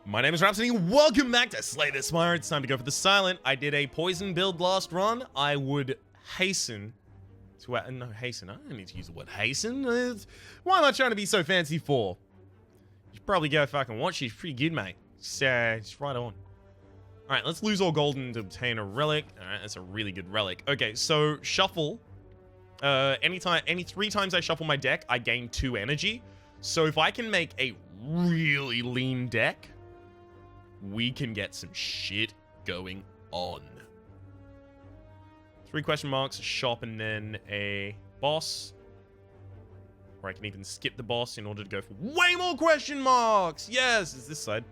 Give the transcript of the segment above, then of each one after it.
My name is Rhapsody. Welcome back to Slay the Spire. It's time to go for the silent. I did a poison build last run. I would hasten to... no, hasten. I don't need to use the word hasten. Why am I trying to be so fancy for? You should probably go fucking watch. She's pretty good, mate. It's right on. Alright, let's lose all golden to obtain a relic. Alright, that's a really good relic. Okay, so shuffle. Any 3 times I shuffle my deck, I gain 2 energy. So if I can make a really lean deck, we can get some shit going on. 3 question marks, a shop, and then a boss. Or I can even skip the boss in order to go for way more question marks. Yes, it's this side.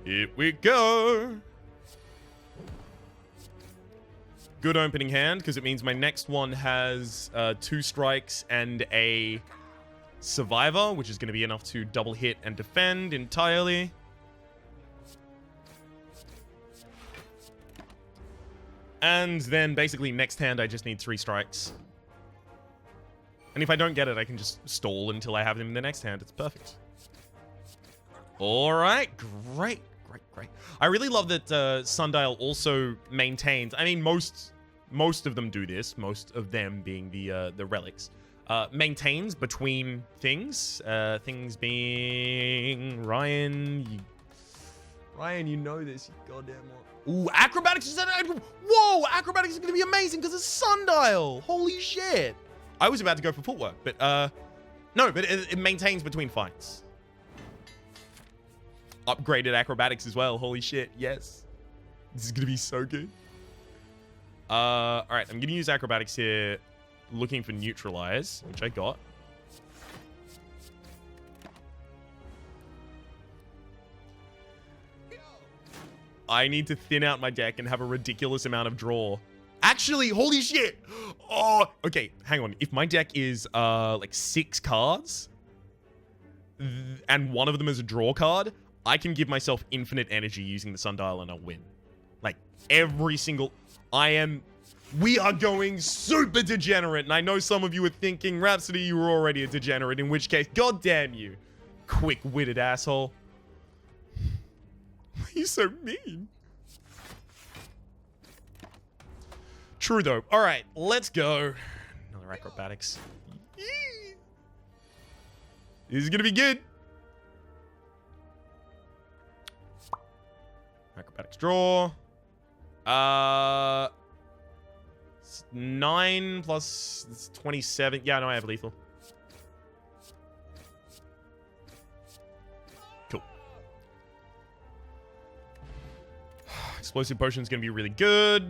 Here we go. Good opening hand, because it means my next one has 2 strikes and a survivor, which is going to be enough to double hit and defend entirely. And then basically next hand I just need 3 strikes. And if I don't get it, I can just stall until I have him in the next hand. It's perfect. Alright, great. I really love that Sundial also maintains, I mean most of them do this, most of them being the relics. Maintains between things. Things being Ryan, you know this, you goddamn one. Ooh, acrobatics is whoa! Acrobatics is gonna be amazing because it's Sundial. Holy shit! I was about to go for footwork, but no, but it maintains between fights. Upgraded acrobatics as well. Holy shit! Yes, this is gonna be so good. All right, I'm gonna use acrobatics here, looking for neutralize, which I got. I need to thin out my deck and have a ridiculous amount of draw. Actually, holy shit! Oh, okay, hang on. If my deck is like 6 cards, and one of them is a draw card, I can give myself infinite energy using the Sundial and I'll win. Like, every single... We are going super degenerate, and I know some of you are thinking, Rhapsody, you were already a degenerate, in which case, god damn you, quick-witted asshole. Why are you so mean? True, though. All right, let's go. Another acrobatics. This is going to be good. Acrobatics draw. 9 plus 27. Yeah, no, I have lethal. Cool. Explosive potion is going to be really good.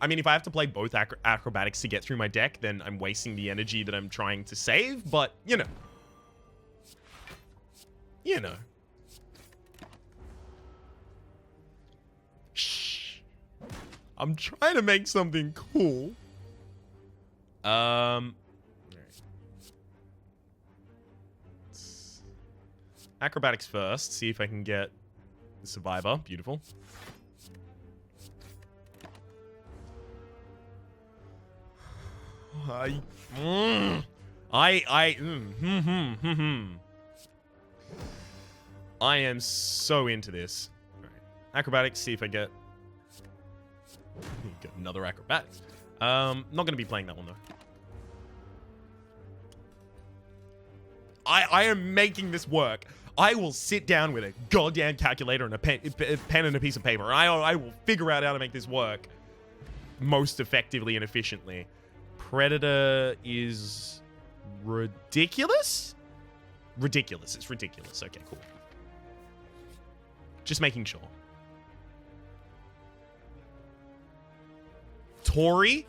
I mean, if I have to play both acrobatics to get through my deck, then I'm wasting the energy that I'm trying to save. But, you know. You know. Shh. I'm trying to make something cool. Acrobatics first. See if I can get the survivor. Beautiful. I am so into this. All right. Acrobatics, see if I get another acrobatics. Not going to be playing that one, though. I am making this work. I will sit down with a goddamn calculator and a pen and a piece of paper. I will figure out how to make this work most effectively and efficiently. Predator is ridiculous? Ridiculous. It's ridiculous. Okay, cool. Just making sure. Tori.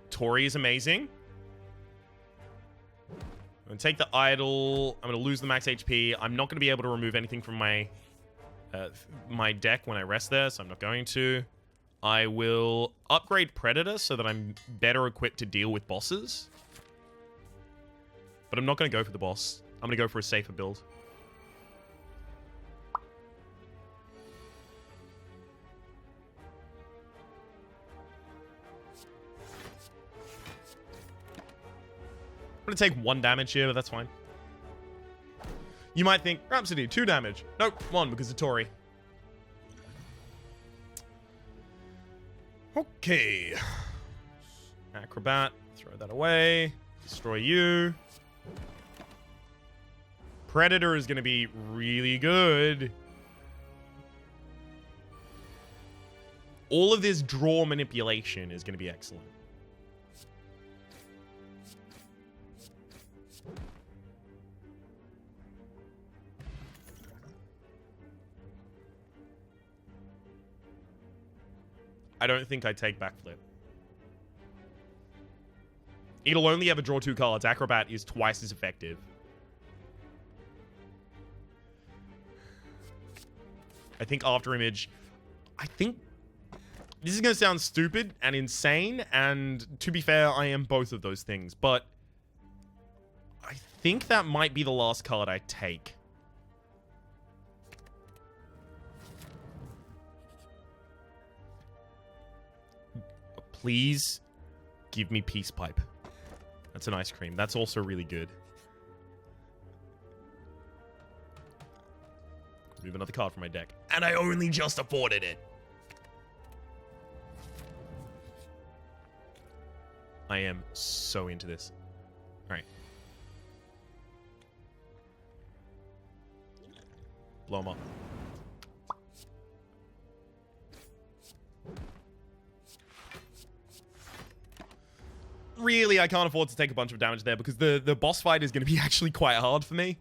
Tori is amazing. I'm going to take the idol. I'm going to lose the max HP. I'm not going to be able to remove anything from my my deck when I rest there, so I'm not going to. I will upgrade Predator so that I'm better equipped to deal with bosses. But I'm not going to go for the boss. I'm going to go for a safer build. I'm going to take 1 damage here, but that's fine. You might think, Rhapsody, 2 damage. Nope, 1 because of Tori. Okay. Acrobat, throw that away. Destroy you. Predator is going to be really good. All of this draw manipulation is going to be excellent. I don't think I take backflip. It'll only ever draw 2 cards. Acrobat is twice as effective. I think After Image... I think... This is going to sound stupid and insane, and to be fair, I am both of those things, but... I think that might be the last card I take. Please give me Peace Pipe. That's an ice cream. That's also really good. Move another card from my deck. And I only just afforded it. I am so into this. Alright. Blow him up. Really, I can't afford to take a bunch of damage there because the boss fight is going to be actually quite hard for me.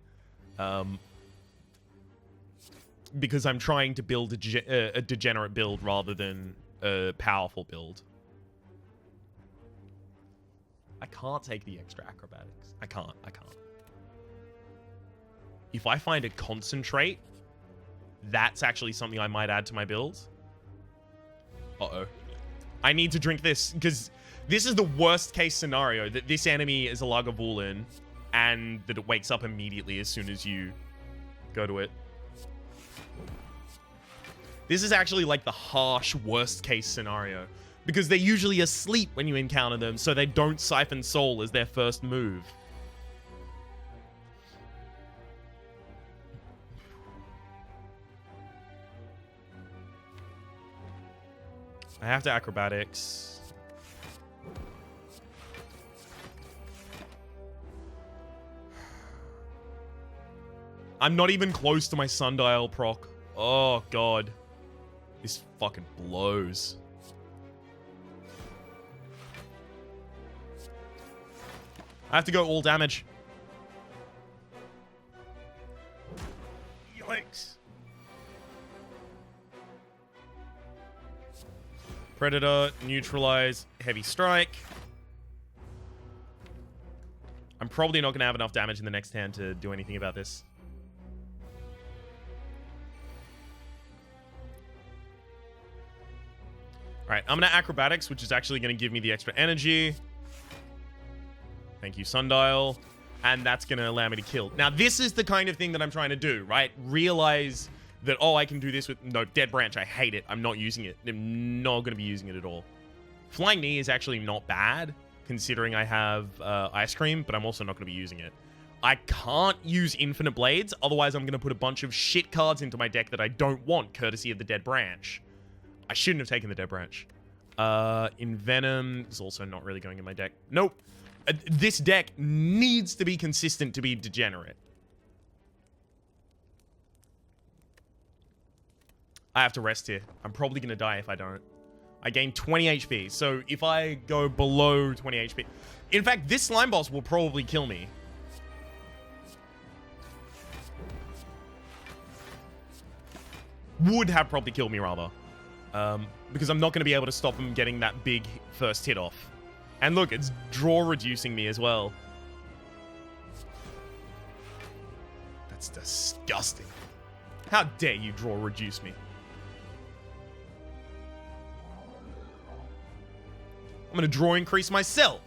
Because I'm trying to build a degenerate build rather than a powerful build. I can't take the extra acrobatics. I can't. If I find a concentrate, that's actually something I might add to my build. Uh-oh. I need to drink this because... This is the worst case scenario, that this enemy is a Lagavulin and that it wakes up immediately as soon as you go to it. This is actually like the harsh worst case scenario because they're usually asleep when you encounter them, so they don't Siphon Soul as their first move. I have to acrobatics. I'm not even close to my Sundial proc. Oh, God. This fucking blows. I have to go all damage. Yikes. Predator, neutralize, heavy strike. I'm probably not going to have enough damage in the next hand to do anything about this. Alright, I'm going to acrobatics, which is actually going to give me the extra energy. Thank you, Sundial. And that's going to allow me to kill. Now, this is the kind of thing that I'm trying to do, right? Realize that, oh, I can do this with... No, Dead Branch, I hate it. I'm not using it. I'm not going to be using it at all. Flying Knee is actually not bad, considering I have Ice Cream, but I'm also not going to be using it. I can't use Infinite Blades, otherwise I'm going to put a bunch of shit cards into my deck that I don't want, courtesy of the Dead Branch. I shouldn't have taken the Dead Branch. Envenom is also not really going in my deck. Nope. This deck needs to be consistent to be degenerate. I have to rest here. I'm probably going to die if I don't. I gain 20 HP. So if I go below 20 HP... In fact, this slime boss will probably kill me. Would have probably killed me, rather. Because I'm not going to be able to stop him getting that big first hit off. And look, it's draw reducing me as well. That's disgusting. How dare you draw reduce me? I'm going to draw increase myself.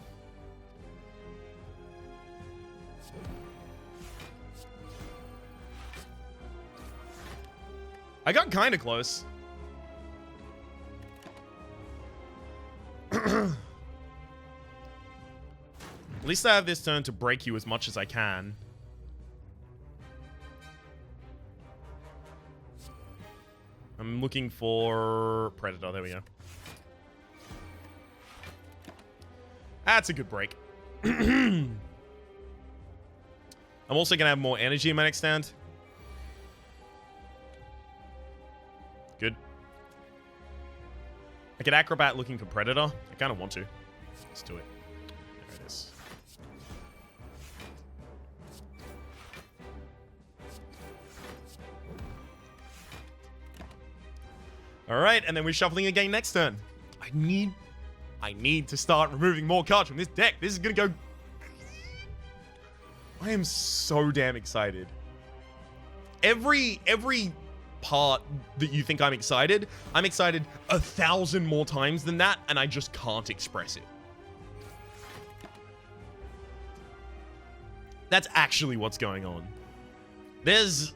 I got kind of close. At least I have this turn to break you as much as I can. I'm looking for Predator. There we go. That's a good break. I'm also going to have more energy in my next stand. Good. I could Acrobat looking for Predator. I kind of want to. Let's do it. There it is. Alright, and then we're shuffling again next turn. I need to start removing more cards from this deck. This is going to go... I am so damn excited. Every part that you think I'm excited 1,000 more times than that, and I just can't express it. That's actually what's going on. There's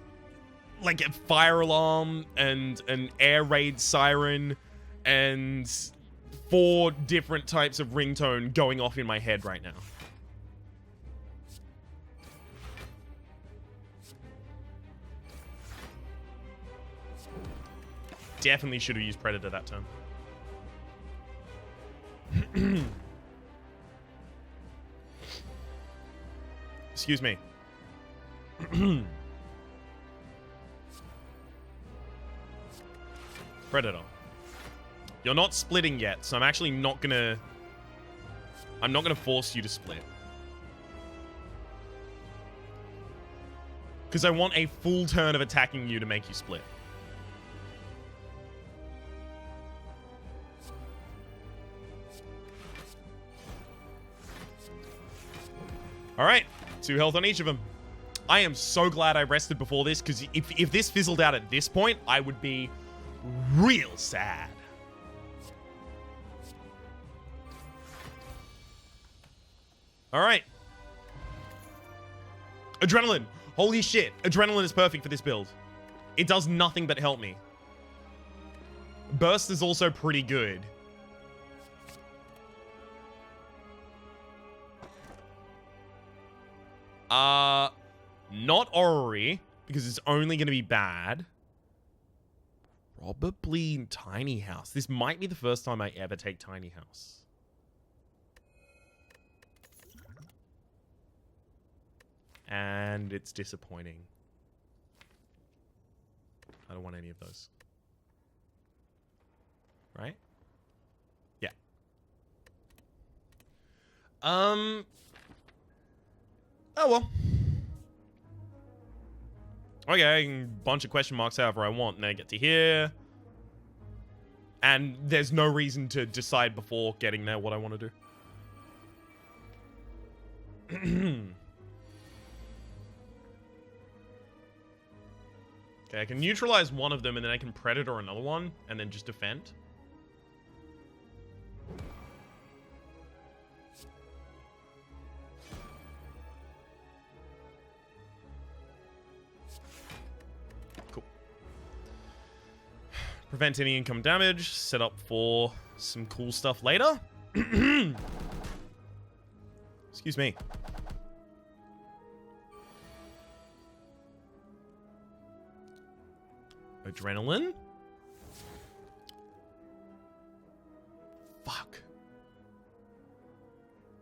like a fire alarm and an air raid siren and 4 different types of ringtone going off in my head right now. Definitely should have used Predator that turn. Excuse me. Predator. You're not splitting yet, so I'm actually not gonna... I'm not gonna force you to split. Because I want a full turn of attacking you to make you split. Alright, 2 health on each of them. I am so glad I rested before this, because if this fizzled out at this point, I would be real sad. Alright. Adrenaline. Holy shit. Adrenaline is perfect for this build. It does nothing but help me. Burst is also pretty good. Not Orrery, because it's only going to be bad. Probably Tiny House. This might be the first time I ever take Tiny House. And it's disappointing. I don't want any of those. Right? Yeah. Oh well. Okay, I can bunch of question marks however I want, and I get to here. And there's no reason to decide before getting there what I want to do. Okay, I can neutralize one of them, and then I can Predator another one, and then just defend. Cool. Prevent any income damage. Set up for some cool stuff later. Excuse me. Adrenaline. Fuck.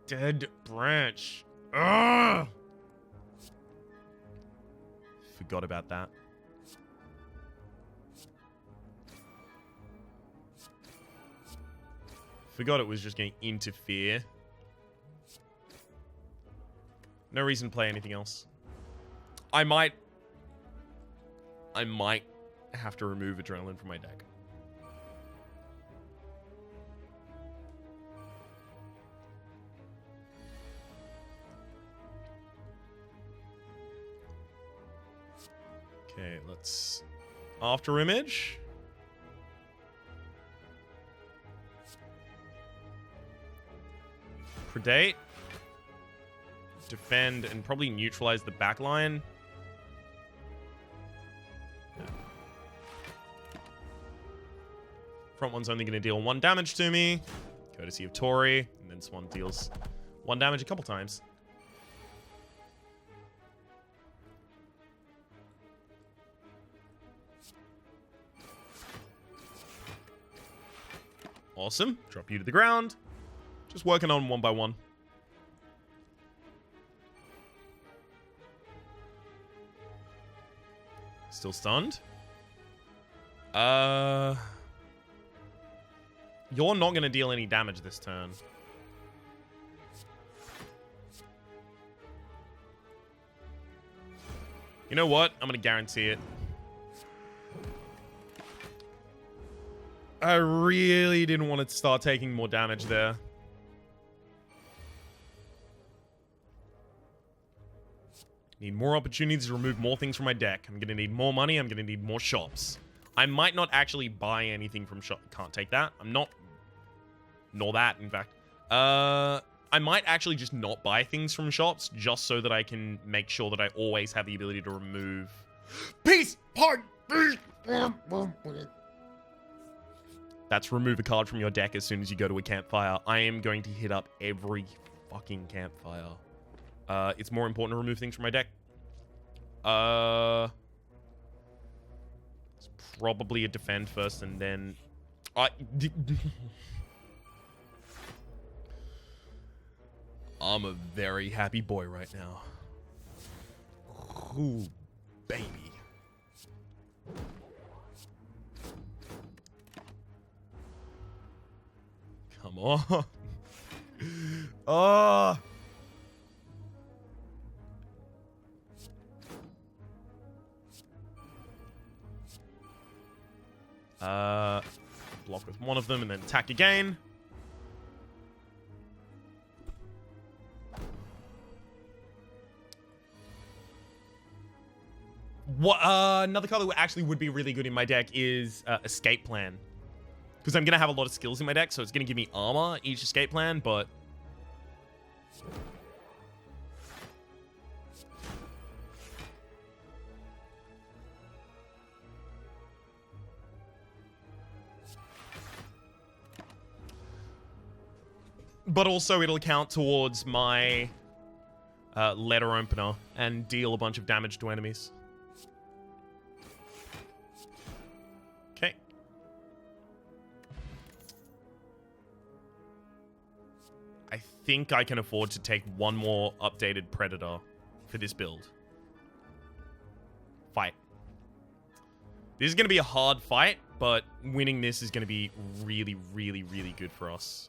Dead branch. Ugh. Forgot about that. Forgot it was just going to interfere. No reason to play anything else. I might have to remove Adrenaline from my deck. Okay, let's... After Image. Predate. Defend and probably neutralize the back line. Front one's only going to deal 1 damage to me, courtesy of Tori, and then Swan deals 1 damage a couple times. Awesome. Drop you to the ground. Just working on one by one. Still stunned. You're not going to deal any damage this turn. You know what? I'm going to guarantee it. I really didn't want to start taking more damage there. Need more opportunities to remove more things from my deck. I'm going to need more money. I'm going to need more shops. I might not actually buy anything from shop. Can't take that. I'm not. Nor that, in fact. I might actually just not buy things from shops just so that I can make sure that I always have the ability to remove. Peace! Pardon! That's remove a card from your deck as soon as you go to a campfire. I am going to hit up every fucking campfire. It's more important to remove things from my deck. It's probably a defend first and then... I'm a very happy boy right now. Ooh, baby. Come on. Oh. Block with one of them and then attack again. What another card that actually would be really good in my deck is Escape Plan. Because I'm going to have a lot of skills in my deck, so it's going to give me armor each Escape Plan, but... But also it'll count towards my letter opener and deal a bunch of damage to enemies. Okay. I think I can afford to take one more updated Predator for this build. Fight. This is going to be a hard fight, but winning this is going to be really, really, really good for us.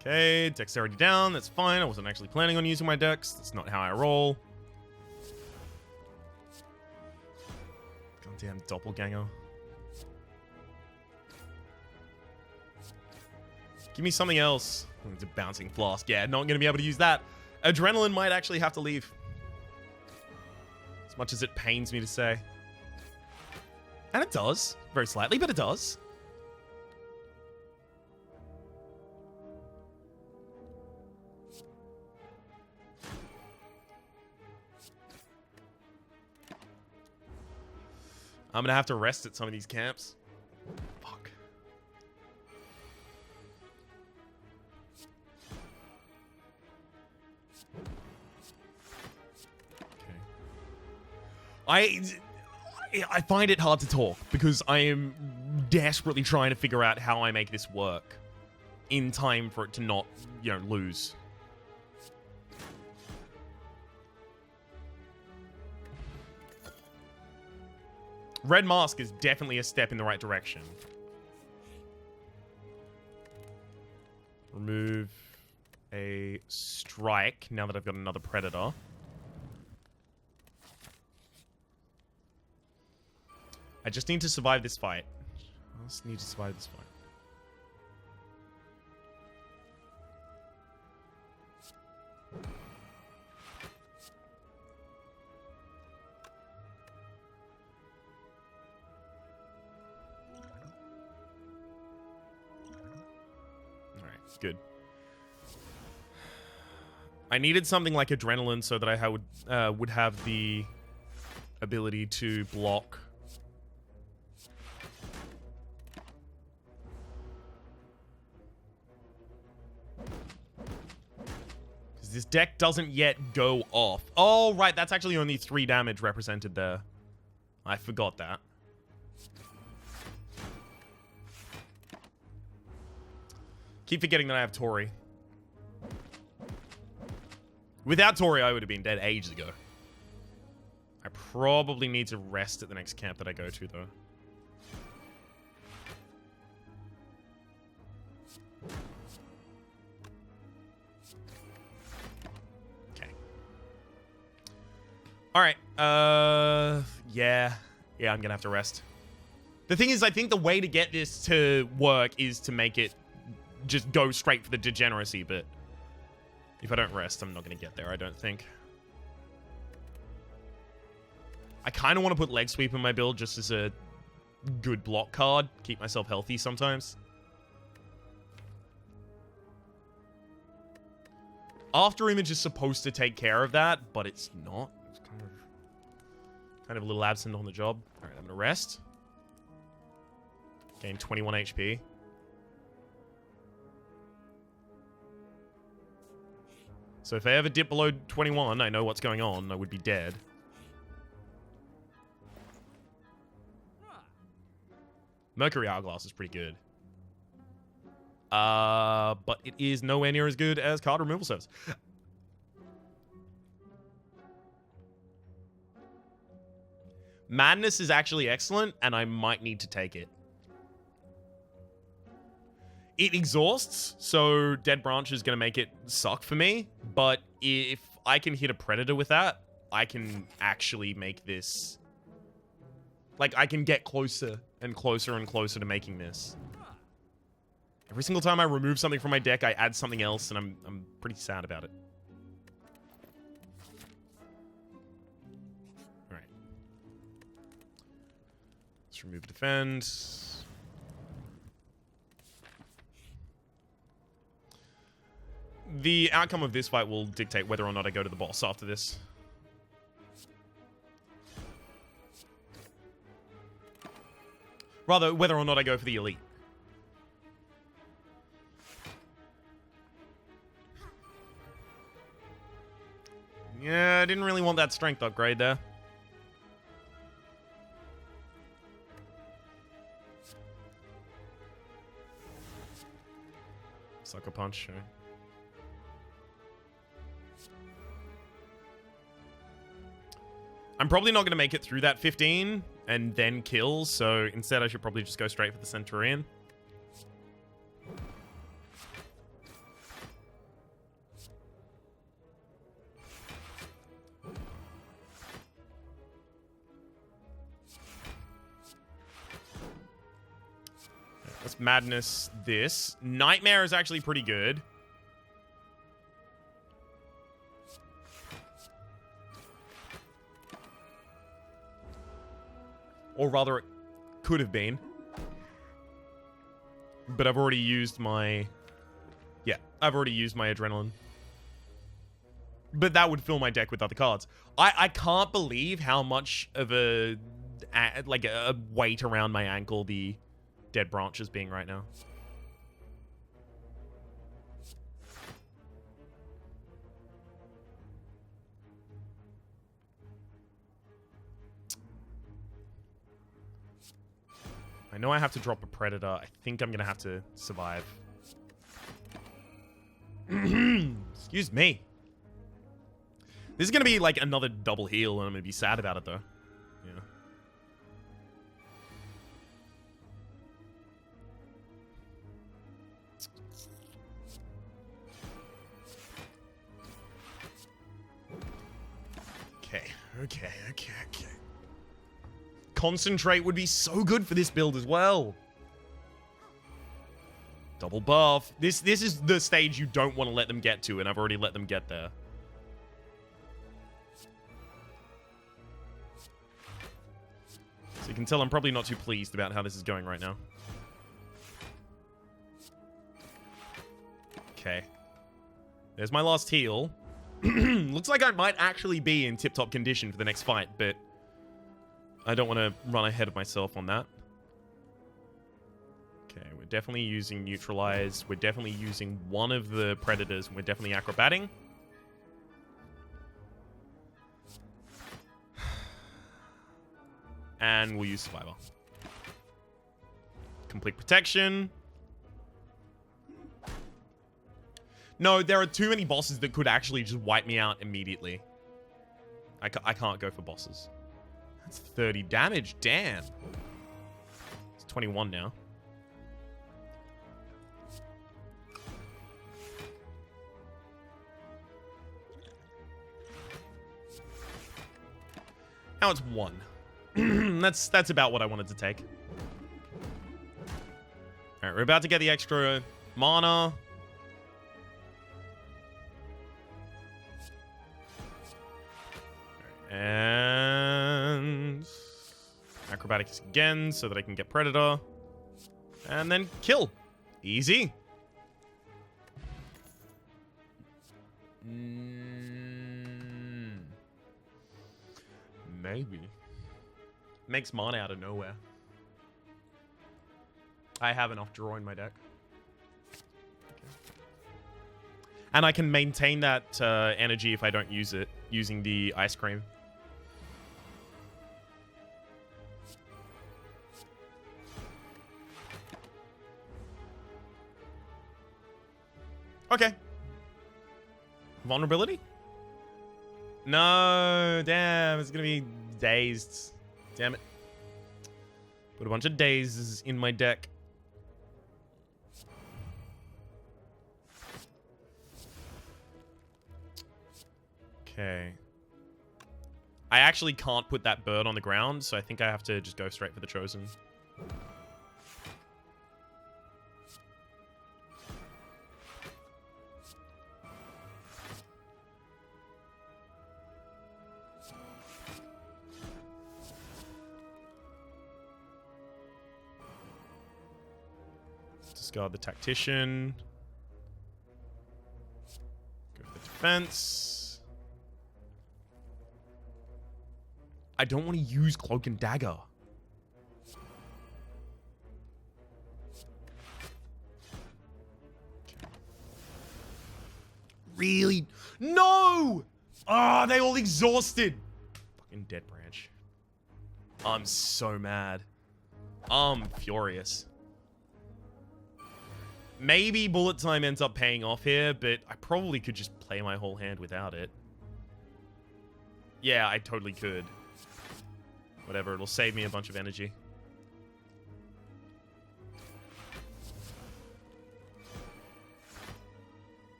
Okay, dexterity down, that's fine. I wasn't actually planning on using my dex. That's not how I roll. Goddamn doppelganger. Give me something else. Oh, it's a bouncing flask. Yeah, not going to be able to use that. Adrenaline might actually have to leave. As much as it pains me to say. And it does. Very slightly, but it does. I'm gonna have to rest at some of these camps. Fuck. Okay. I find it hard to talk because I am desperately trying to figure out how I make this work in time for it to not, you know, lose. Red Mask is definitely a step in the right direction. Remove a strike now that I've got another Predator. I just need to survive this fight. I just need to survive this fight. Good. I needed something like Adrenaline so that I would have the ability to block. this deck doesn't yet go off. Oh, right, that's actually only 3 damage represented there. I forgot that. Keep forgetting that I have Tori. Without Tori, I would have been dead ages ago. I probably need to rest at the next camp that I go to, though. Okay. Alright, yeah, I'm gonna have to rest. The thing is, I think the way to get this to work is to make it just go straight for the degeneracy, but if I don't rest, I'm not gonna get there, I don't think. I kind of want to put Leg Sweep in my build just as a good block card. Keep myself healthy sometimes. After Image is supposed to take care of that, but it's not. It's kind of a little absent on the job. Alright, I'm gonna rest. Gain 21 HP. So if I ever dip below 21, I know what's going on. I would be dead. Mercury Hourglass is pretty good. But it is nowhere near as good as Card Removal Service. Madness is actually excellent, and I might need to take it. It exhausts, so Dead Branch is going to make it suck for me, but if I can hit a Predator with that, I can actually make this... Like, I can get closer and closer and closer to making this. Every single time I remove something from my deck, I add something else, and I'm pretty sad about it. Alright. Let's remove Defend. The outcome of this fight will dictate whether or not I go to the boss after this. Rather, whether or not I go for the elite. Yeah, I didn't really want that strength upgrade there. Sucker Punch, sure. I'm probably not going to make it through that 15 and then kill, so instead I should probably just go straight for the Centurion. Let's Madness this. Nightmare is actually pretty good. Or rather, it could have been. But I've already used my... Yeah, I've already used my Adrenaline. But that would fill my deck with other cards. I can't believe how much of a weight around my ankle the Dead Branch is being right now. I know I have to drop a Predator. I think I'm going to have to survive. Excuse me. This is going to be like another double heal, and I'm going to be sad about it, though. Yeah. Okay. Concentrate would be so good for this build as well. Double buff. This is the stage you don't want to let them get to, and I've already let them get there. So you can tell I'm probably not too pleased about how this is going right now. Okay. There's my last heal. Looks like I might actually be in tip-top condition for the next fight, but I don't want to run ahead of myself on that. Okay, we're definitely using Neutralize. We're definitely using one of the Predators, and we're definitely acrobating. And we'll use Survivor. Complete protection. No, there are too many bosses that could actually just wipe me out immediately. I can't go for bosses. That's 30 damage. Damn. It's 21 now. Now it's 1. That's about what I wanted to take. Alright, we're about to get the extra mana. And acrobatics again so that I can get Predator. And then kill. Easy. Maybe. Makes mana out of nowhere. I have enough draw in my deck. Okay. And I can maintain that energy if I don't use it, using the ice cream. Okay. Vulnerability? No, damn, it's gonna be dazed. Damn it. Put a bunch of dazes in my deck. Okay. I actually can't put that bird on the ground, so I think I have to just go straight for the Chosen. Discard the Tactician. Go for the defense. I don't want to use Cloak and Dagger. Really? No! Ah, they all exhausted. Fucking Dead Branch. I'm so mad. I'm furious. Maybe Bullet Time ends up paying off here, but I probably could just play my whole hand without it. Yeah, I totally could. Whatever, it'll save me a bunch of energy.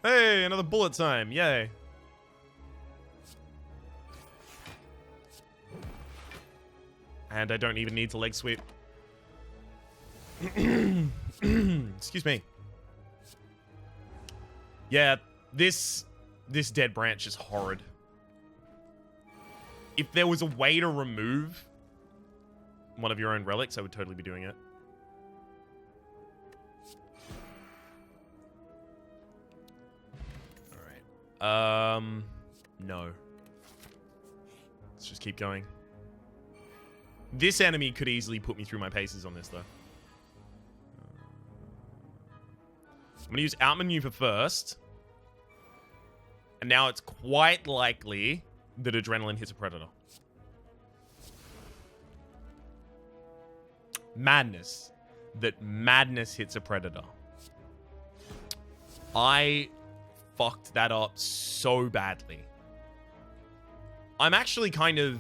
Hey, another Bullet Time, yay. And I don't even need to leg sweep. Excuse me. Yeah, this Dead Branch is horrid. If there was a way to remove one of your own relics, I would totally be doing it. Alright. No. Let's just keep going. This enemy could easily put me through my paces on this, though. I'm going to use Outmaneuver first. And now it's quite likely that Adrenaline hits a Predator. Madness. That Madness hits a Predator. I fucked that up so badly. I'm actually kind of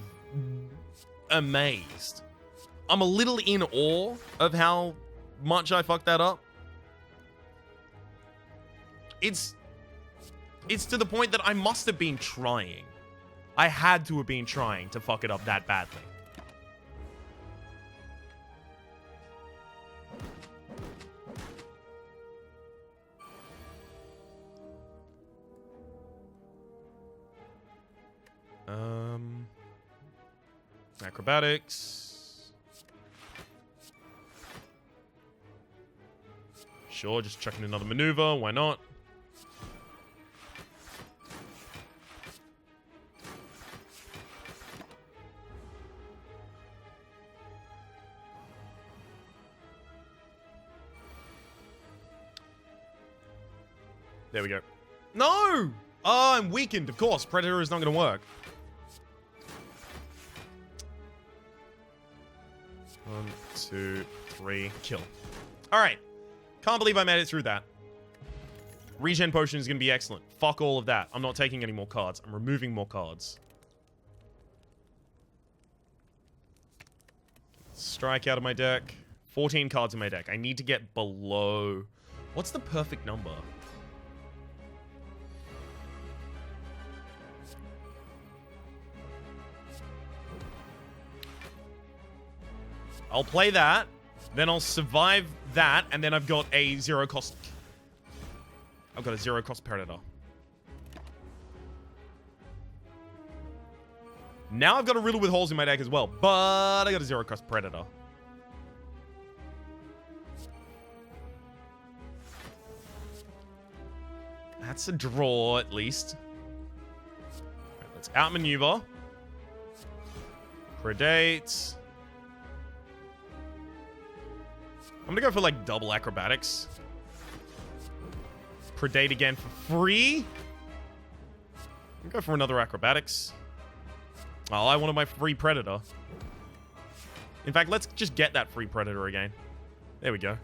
amazed. I'm a little in awe of how much I fucked that up. It's to the point that I must have been trying. I had to have been trying to fuck it up that badly. Acrobatics. Sure, just chucking another maneuver. Why not? There we go. No! Oh, I'm weakened, of course. Predator is not going to work. 1, 2, 3, kill. Alright. Can't believe I made it through that. Regen potion is going to be excellent. Fuck all of that. I'm not taking any more cards. I'm removing more cards. Strike out of my deck. 14 cards in my deck. I need to get below... What's the perfect number? I'll play that. Then I'll survive that. And then I've got a zero cost... I've got a zero cost Predator. Now I've got a riddle with holes in my deck as well. But I got a zero cost Predator. That's a draw, at least. Right, let's outmaneuver. Predate. I'm gonna go for, like, double acrobatics. Predate again for free. I'm gonna go for another acrobatics. Oh, I wanted my free Predator. In fact, let's just get that free Predator again. There we go.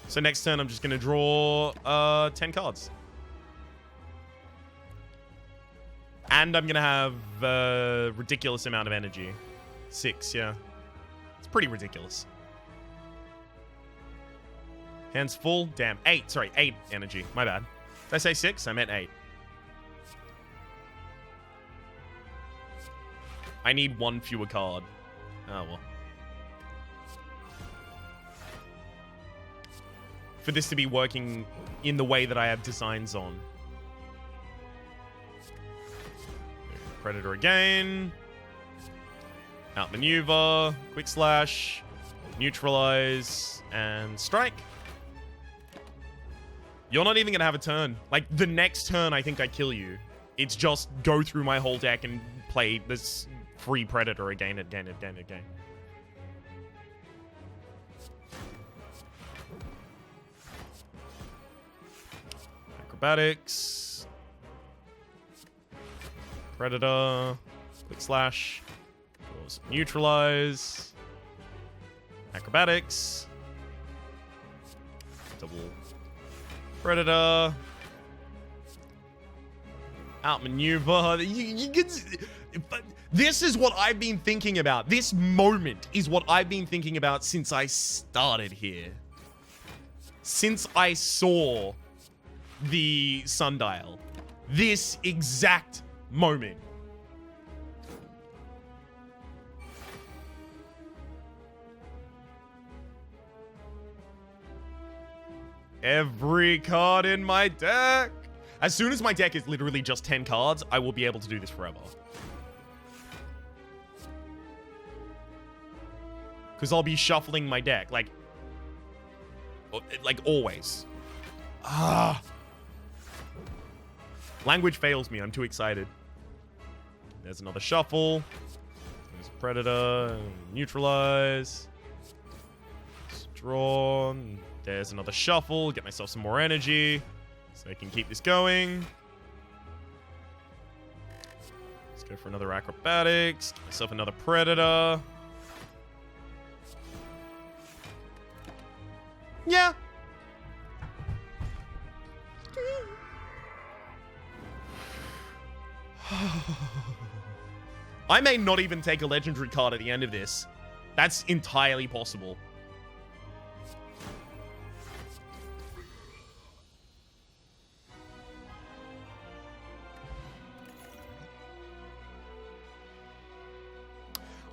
So next turn, I'm just gonna draw 10 cards. And I'm gonna have a ridiculous amount of energy. 6, yeah. It's pretty ridiculous. Hands full. Damn. 8. Sorry, 8 energy. My bad. Did I say 6? I meant 8. I need 1 fewer card. Oh, well. For this to be working in the way that I have designs on. Predator again. Outmaneuver. Quick slash. Neutralize. And strike. You're not even going to have a turn. Like, the next turn, I think I kill you. It's just go through my whole deck and play this free Predator again. Acrobatics. Predator. Quick slash. Neutralize. Acrobatics. Double Predator. Outmaneuver. You can... This is what I've been thinking about. This moment is what I've been thinking about since I started here. Since I saw the sundial. This exact moment. Every card in my deck. As soon as my deck is literally just 10 cards, I will be able to do this forever. Because I'll be shuffling my deck, like always. Ah. Language fails me. I'm too excited. There's another shuffle. There's Predator. Neutralize. Draw. There's another shuffle. Get myself some more energy so I can keep this going. Let's go for another acrobatics. Get myself another Predator. Yeah. I may not even take a legendary card at the end of this. That's entirely possible.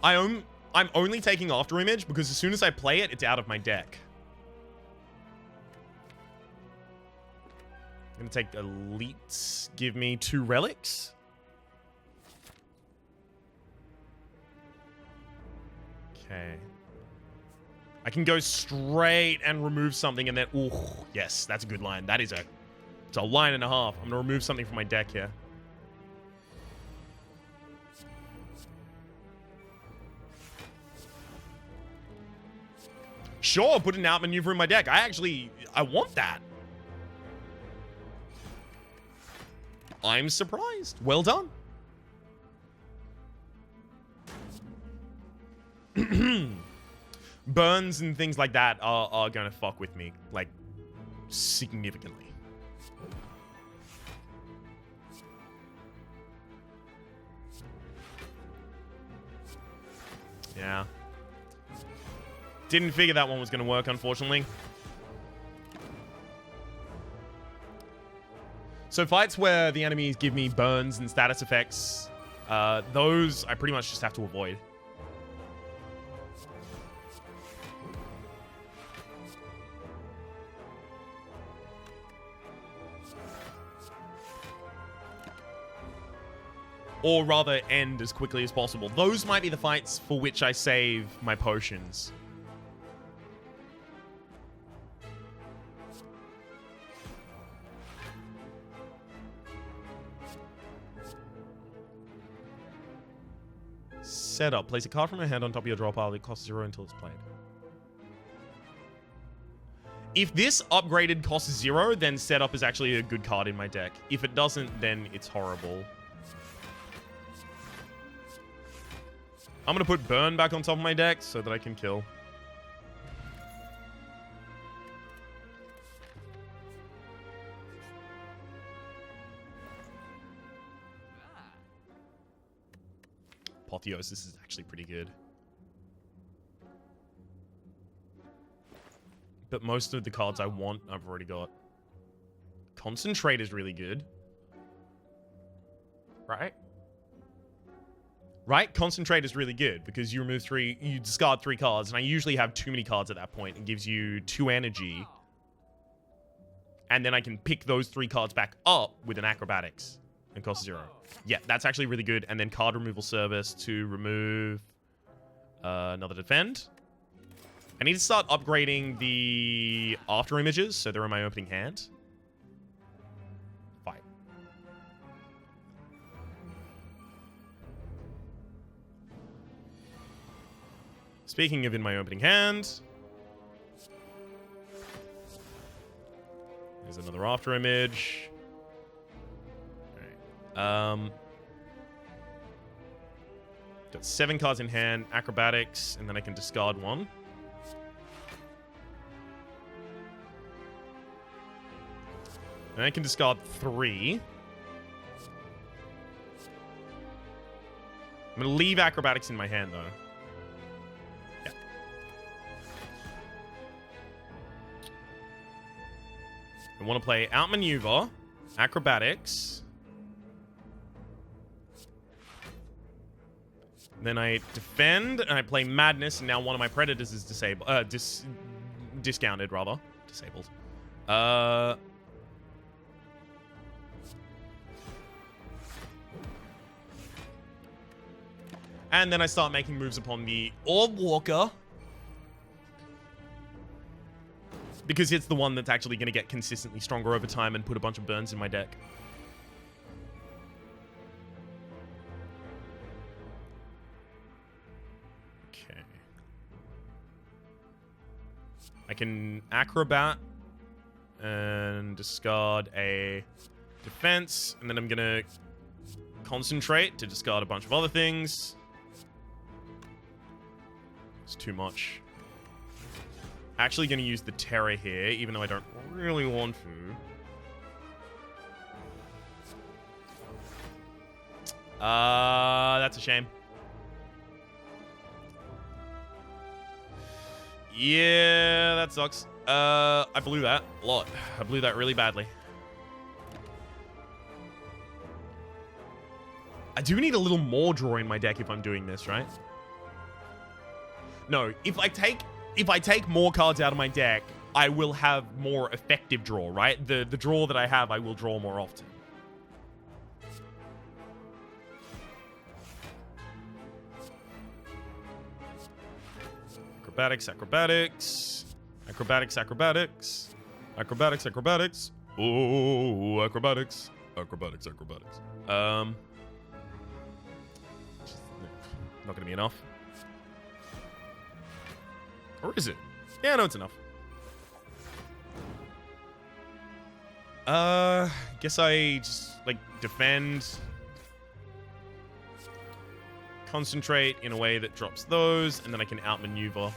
I'm only taking After Image because as soon as I play it, it's out of my deck. I'm gonna take Elite. Give me 2 relics. Okay. I can go straight and remove something and then... Ooh, yes, that's a good line. That is it's a line and a half. I'm gonna remove something from my deck here. Sure, put an outmaneuver in my deck. I want that. I'm surprised. Well done. Burns and things like that are gonna fuck with me, like, significantly. Yeah. Didn't figure that one was gonna work, unfortunately. So fights where the enemies give me burns and status effects, those I pretty much just have to avoid. Or rather, end as quickly as possible. Those might be the fights for which I save my potions. Setup. Place a card from your hand on top of your draw pile. It costs 0 until it's played. If this upgraded costs 0, then setup is actually a good card in my deck. If it doesn't, then it's horrible. I'm gonna put burn back on top of my deck so that I can kill. Apotheosis is actually pretty good. But most of the cards I want, I've already got. Concentrate is really good. Right? Right? Concentrate is really good because you discard 3 cards, and I usually have too many cards at that point. It gives you 2 energy. And then I can pick those 3 cards back up with an acrobatics. And cost 0. Yeah, that's actually really good. And then card removal service to remove another defend. I need to start upgrading the after images so they're in my opening hand. Fight. Speaking of in my opening hand, there's another after image. Got 7 cards in hand, acrobatics, and then I can discard 1. And I can discard 3. I'm going to leave acrobatics in my hand, though. Yeah. I want to play outmaneuver, acrobatics. Then I defend, and I play Madness, and now one of my predators is disabled. Discounted, rather. Disabled. And then I start making moves upon the Orb Walker. Because it's the one that's actually going to get consistently stronger over time and put a bunch of burns in my deck. I can acrobat and discard a defense, and then I'm gonna concentrate to discard a bunch of other things. It's too much. Actually gonna use the Terror here, even though I don't really want to. That's a shame. Yeah, that sucks. I blew that a lot. I blew that really badly. I do need a little more draw in my deck if I'm doing this, right? No, if I take more cards out of my deck, I will have more effective draw, right? The draw that I have, I will draw more often. Acrobatics, acrobatics. Acrobatics, acrobatics. Acrobatics, acrobatics. Oh, acrobatics. Acrobatics, acrobatics. Not gonna be enough. Or is it? Yeah, no, it's enough. Guess I just, like, defend. Concentrate in a way that drops those, and then I can outmaneuver.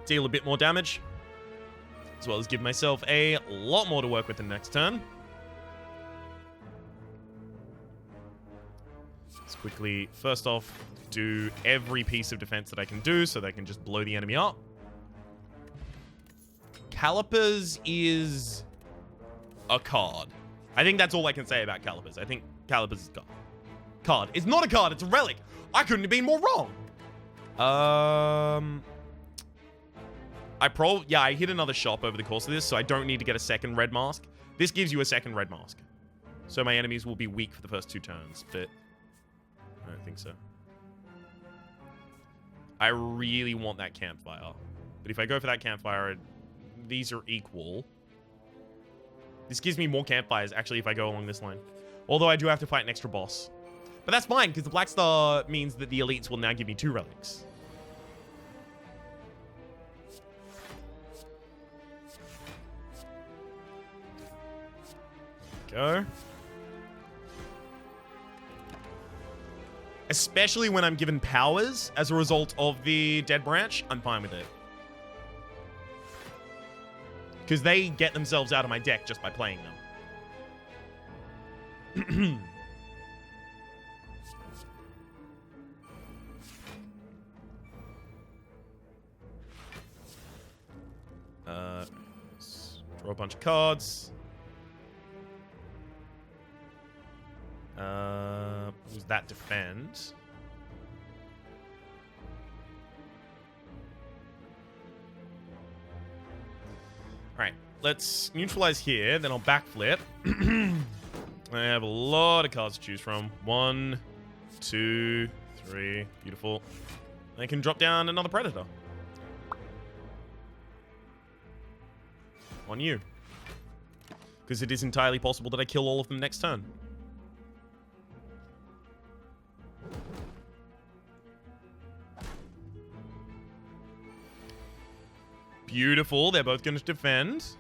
Deal a bit more damage. As well as give myself a lot more to work with the next turn. Let's quickly, first off, do every piece of defense that I can do so they can just blow the enemy up. Calipers is a card. I think that's all I can say about Calipers. I think Calipers is a card. It's not a card, it's a relic. I couldn't have been more wrong. I hit another shop over the course of this, so I don't need to get a second red mask. This gives you a second red mask. So my enemies will be weak for the first 2 turns, but I don't think so. I really want that campfire. But if I go for that campfire, these are equal. This gives me more campfires, actually, if I go along this line. Although I do have to fight an extra boss. But that's fine, because the Black Star means that the elites will now give me 2 relics. Go. Especially when I'm given powers as a result of the Dead Branch, I'm fine with it. Because they get themselves out of my deck just by playing them. Draw a bunch of cards. Was that defend? Alright, let's neutralize here, then I'll backflip. I have a lot of cards to choose from. 1, 2, 3. Beautiful. I can drop down another Predator. On you. Because it is entirely possible that I kill all of them next turn. Beautiful. They're both going to defend. It's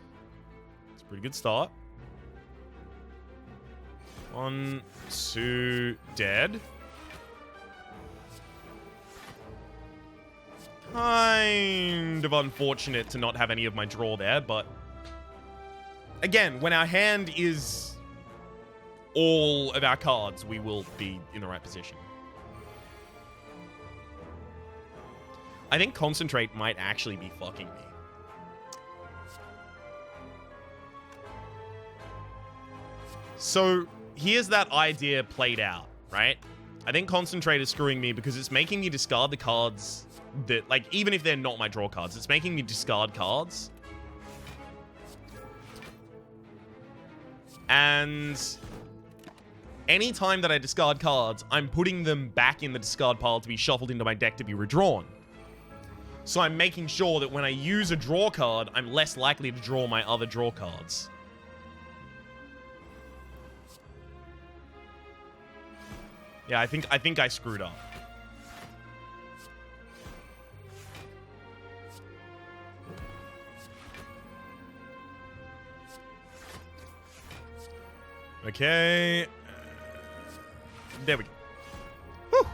a pretty good start. 1, 2, dead. Kind of unfortunate to not have any of my draw there, but again, when our hand is all of our cards, we will be in the right position. I think Concentrate might actually be fucking me. So, here's that idea played out, right? I think Concentrate is screwing me because it's making me discard the cards that, like, even if they're not my draw cards, it's making me discard cards. And anytime that I discard cards, I'm putting them back in the discard pile to be shuffled into my deck to be redrawn. So I'm making sure that when I use a draw card, I'm less likely to draw my other draw cards. Yeah, I think I screwed up. Okay. There we go. Whew.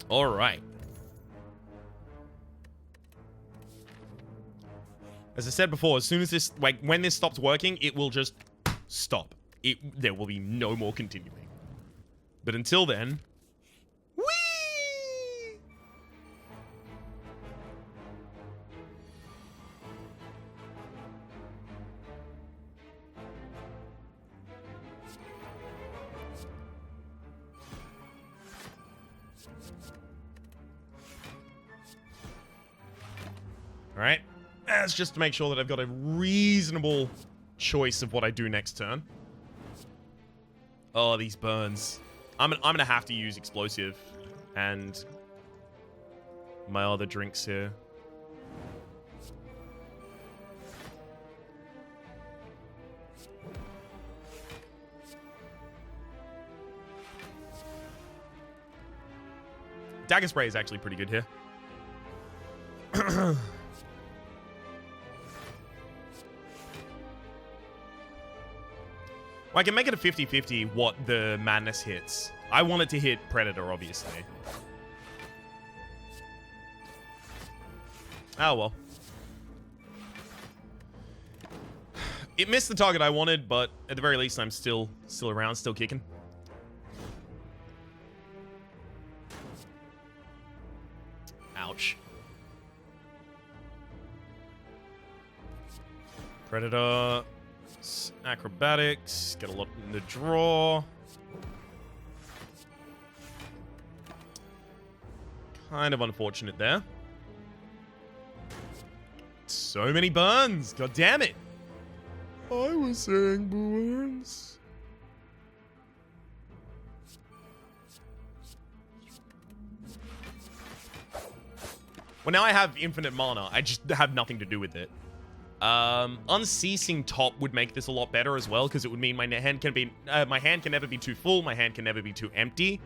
All right. As I said before, as soon as this, like, when this stops working, it will just stop. There will be no more continuing. But until then, whee! All right. That's just to make sure that I've got a reasonable choice of what I do next turn. Oh, these burns. I'm gonna have to use explosive and my other drinks here. Dagger spray is actually pretty good here. Well, I can make it a 50-50 what the madness hits. I want it to hit Predator, obviously. Oh, well. It missed the target I wanted, but at the very least, I'm still around, still kicking. Ouch. Predator. Acrobatics. Get a lot in the draw. Kind of unfortunate there. So many burns. God damn it. I was saying burns. Well, now I have infinite mana. I just have nothing to do with it. Unceasing top would make this a lot better as well, because it would mean my hand can never be too full, my hand can never be too empty.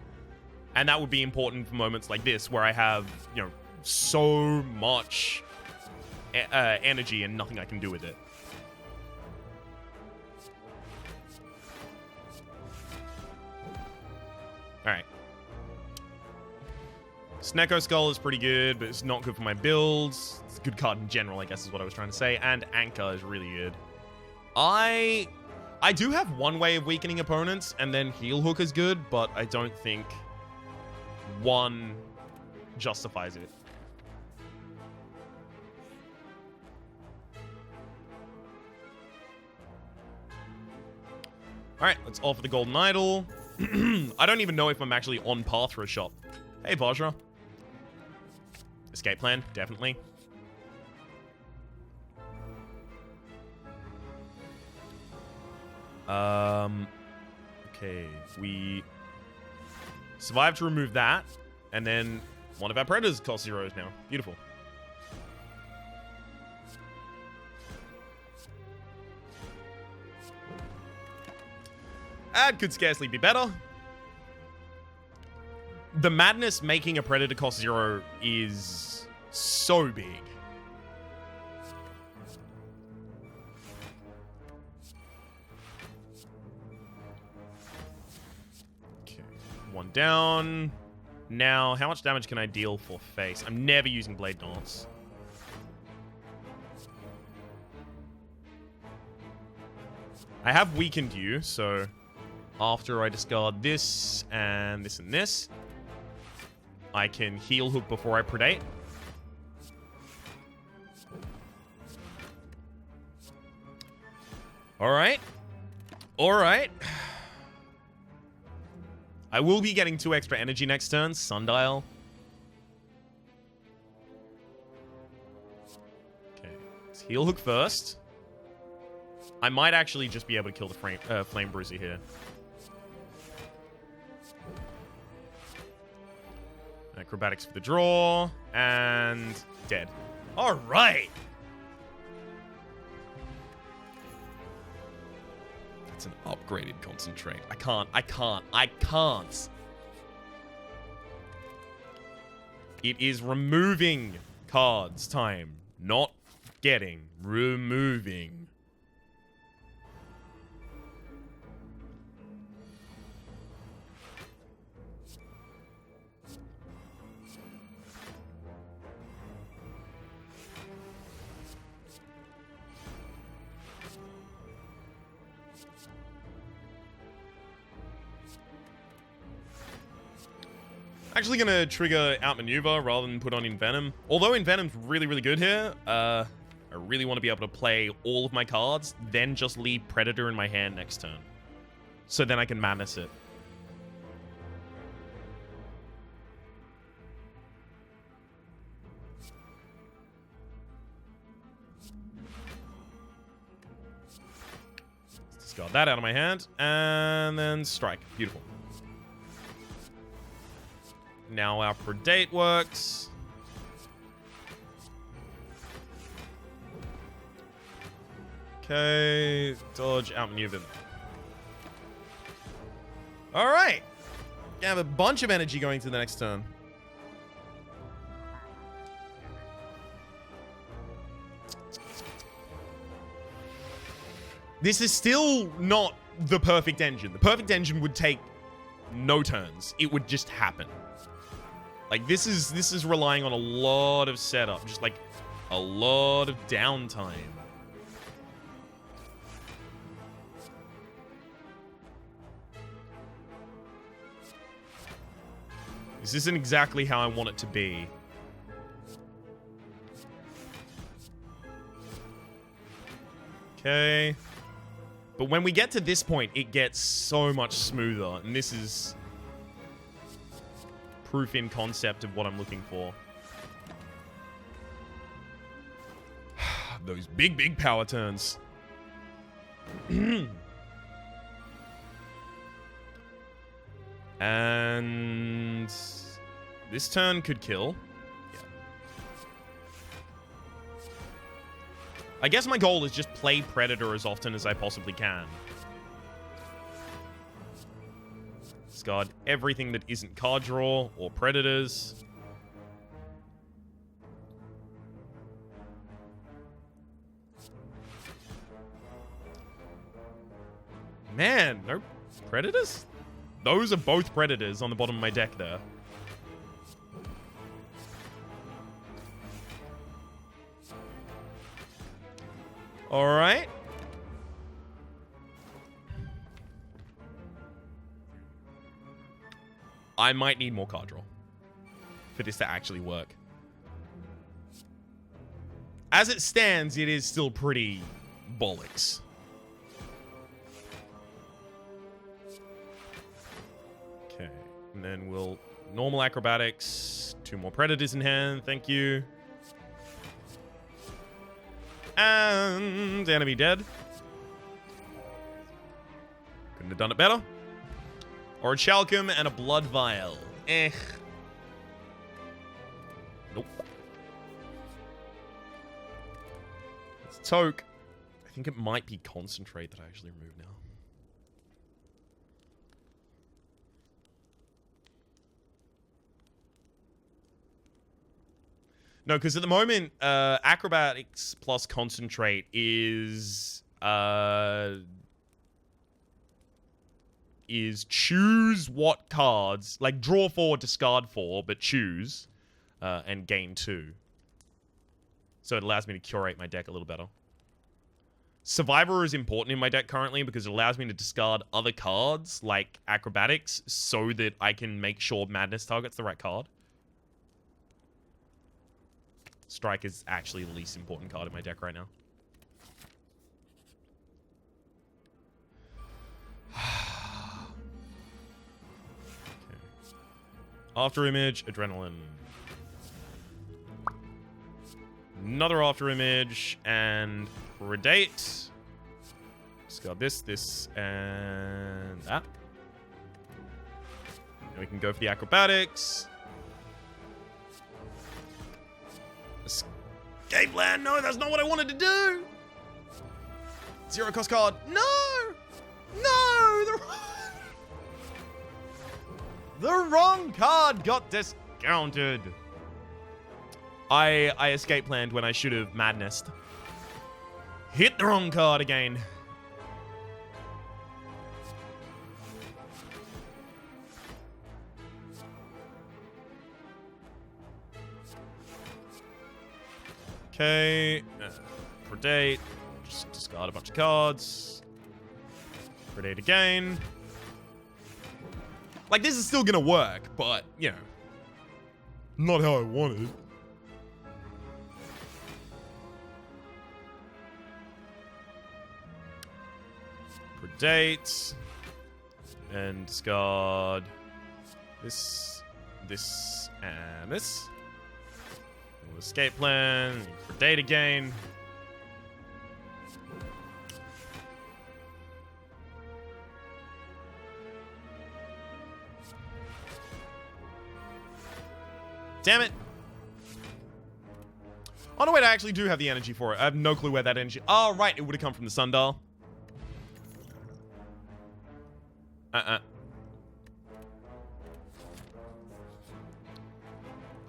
And that would be important for moments like this, where I have, you know, so much energy and nothing I can do with it. Alright. Snecko Skull is pretty good, but it's not good for my builds. It's a good card in general, I guess is what I was trying to say. And Anchor is really good. I do have one way of weakening opponents, and then Heel Hook is good, but I don't think one justifies it. Alright, let's offer the Golden Idol. I don't even know if I'm actually on path for a shot. Hey, Vajra. Escape plan, definitely. Okay, we survive to remove that, and then one of our predators costs 0s now. Beautiful. That could scarcely be better. The madness making a predator cost 0 is so big. Okay, one down. Now, how much damage can I deal for face? I'm never using Blade Dance. I have weakened you, so after I discard this and this and this, I can Heel Hook before I predate. Alright. Alright. I will be getting 2 extra energy next turn. Sundial. Okay. Let's Heel Hook first. I might actually just be able to kill the Flame Bruiser here. Acrobatics for the draw. And dead. Alright! That's an upgraded concentrate. I can't. It is removing cards time. Not getting. Removing. Actually gonna trigger Outmaneuver rather than put on Envenom. Although Envenom's really, really good here, I really want to be able to play all of my cards, then just leave Predator in my hand next turn. So then I can Madness it. Let's discard that out of my hand, and then strike. Beautiful. Now our Predate works. Okay, dodge, outmaneuver. Alright. You have a bunch of energy going to the next turn. This is still not the perfect engine. The perfect engine would take no turns. It would just happen. Like, this is relying on a lot of setup. Just, like, a lot of downtime. This isn't exactly how I want it to be. Okay. But when we get to this point, it gets so much smoother. And this is proof in concept of what I'm looking for. Those big power turns. And this turn could kill. Yeah. I guess my goal is just play Predator as often as I possibly can. Discard everything that isn't card draw or Predators. Man, no Predators? Those are both Predators on the bottom of my deck there. Alright. I might need more card draw for this to actually work. As it stands, it is still pretty bollocks. Okay, and then we'll normal acrobatics, 2 more Predators in hand, thank you. And enemy dead. Couldn't have done it better. Or a Chalcum and a Blood Vial. Eh. Nope. It's Toke. I think it might be Concentrate that I actually remove now. No, because at the moment, Acrobatics plus Concentrate is choose what cards, like draw 4, discard 4, but choose, and gain 2. So it allows me to curate my deck a little better. Survivor is important in my deck currently because it allows me to discard other cards, like Acrobatics, so that I can make sure Madness targets the right card. Strike is actually the least important card in my deck right now. Okay. After Image, Adrenaline. Another After Image, and Predate. Discard this, and that. And we can go for the Acrobatics. Escape Land, no, that's not what I wanted to do. 0 cost card, no, the wrong card got discounted. I escape planned when I should have madnessed. Hit the wrong card again. Okay, Predate, just discard a bunch of cards. Predate again. Like, this is still gonna work, but, you know, not how I wanted. Predate, and discard this, and this. Escape plan, Predate again. Damn it. Oh no, wait, I actually do have the energy for it. I have no clue where that energy... Oh, right, it would have come from the sundial.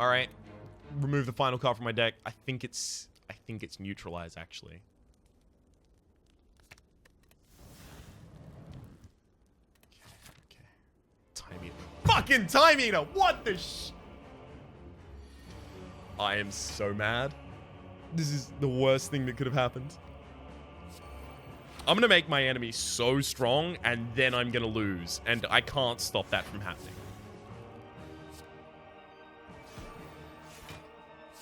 Alright. Remove the final card from my deck. I think it's neutralized, actually. fucking time eater. What the I am so mad. This is the worst thing that could have happened. I'm gonna make my enemy so strong, and then I'm gonna lose. And I can't stop that from happening.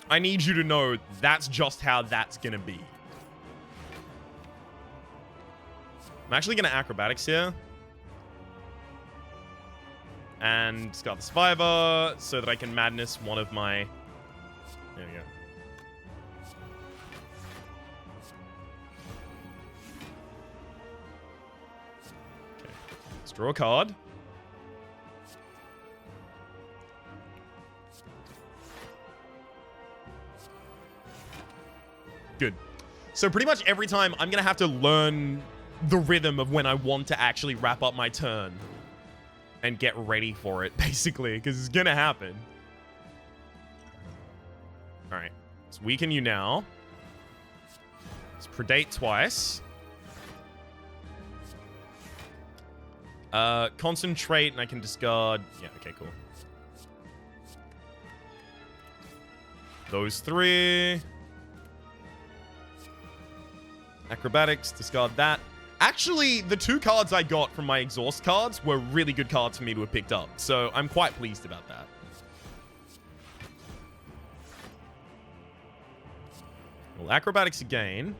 I need you to know that's just how that's gonna be. I'm actually gonna acrobatics here. And start the Spire so that I can madness one of my... There we go. Okay. Let's draw a card. Good. So pretty much every time I'm going to have to learn the rhythm of when I want to actually wrap up my turn and get ready for it, basically, because it's going to happen. All right. Let's weaken you now. Let's predate twice. Concentrate, and I can discard... Yeah, okay, cool. Those three. Acrobatics, discard that. Actually, the 2 cards I got from my exhaust cards were really good cards for me to have picked up, so I'm quite pleased about that. Well, acrobatics again.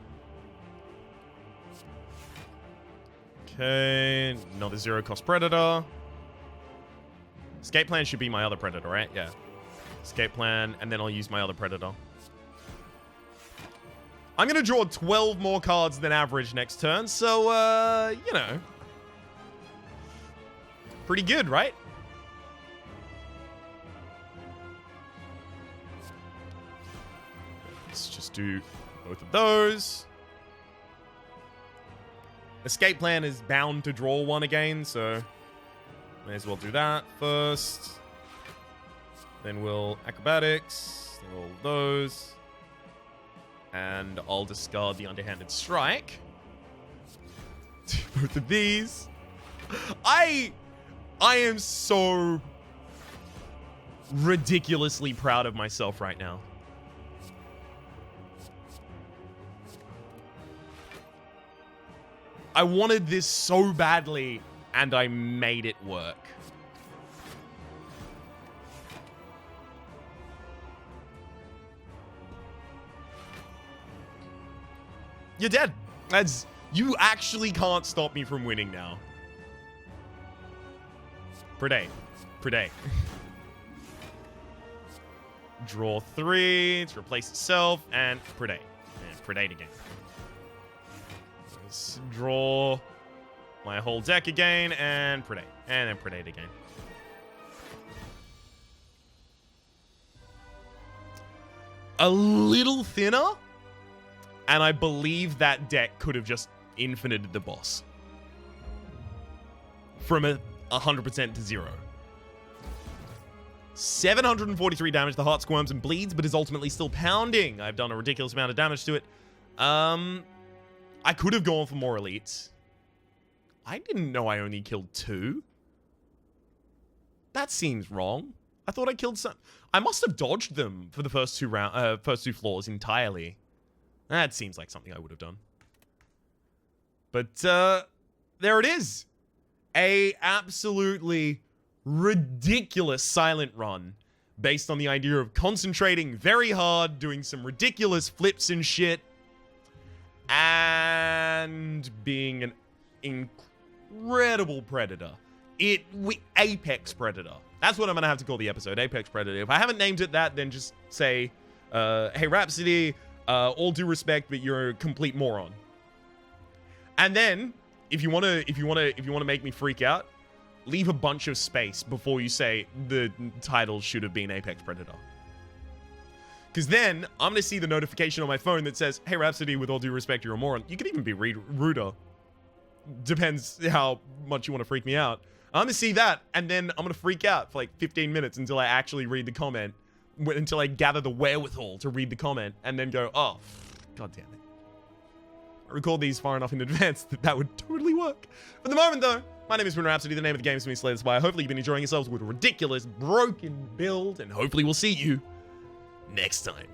Okay, another 0-cost predator. Escape plan should be my other predator, right? Yeah. Escape plan, and then I'll use my other predator. I'm going to draw 12 more cards than average next turn, so, you know. Pretty good, right? Let's just do both of those. Escape plan is bound to draw one again, so may as well do that first. Then we'll acrobatics, then roll those. And I'll discard the underhanded strike. Both of these. I am so ridiculously proud of myself right now. I wanted this so badly, and I made it work. You're dead. You actually can't stop me from winning now. Predate. Predate. Draw 3 to replace itself, and predate. And predate again. Let's draw my whole deck again, and predate. And then predate again. A little thinner, and I believe that deck could have just infinited the boss. From a 100% to 0. 743 damage. The heart squirms and bleeds, but is ultimately still pounding. I've done a ridiculous amount of damage to it. I could have gone for more elites. I didn't know I only killed 2. That seems wrong. I thought I killed some. I must have dodged them for the first 2 floors entirely. That seems like something I would have done. But there it is. A absolutely ridiculous silent run based on the idea of concentrating very hard, doing some ridiculous flips and shit, and being an incredible predator. Apex Predator. That's what I'm going to have to call the episode, Apex Predator. If I haven't named it that, then just say, hey, Rhapsody, all due respect, but you're a complete moron. And then, if you want to make me freak out, leave a bunch of space before you say the title should have been Apex Predator. Because then, I'm going to see the notification on my phone that says, hey, Rhapsody, with all due respect, you're a moron. You could even be ruder. Depends how much you want to freak me out. I'm going to see that, and then I'm going to freak out for like 15 minutes until I actually read the comment. Until I gather the wherewithal to read the comment, and then go, oh, god damn it. I record these far enough in advance that would totally work. For the moment, though, My name is Rhapsody. The name of the game is me, Slay the Spire. Hopefully you've been enjoying yourselves with a ridiculous, broken build, and hopefully we'll see you next time.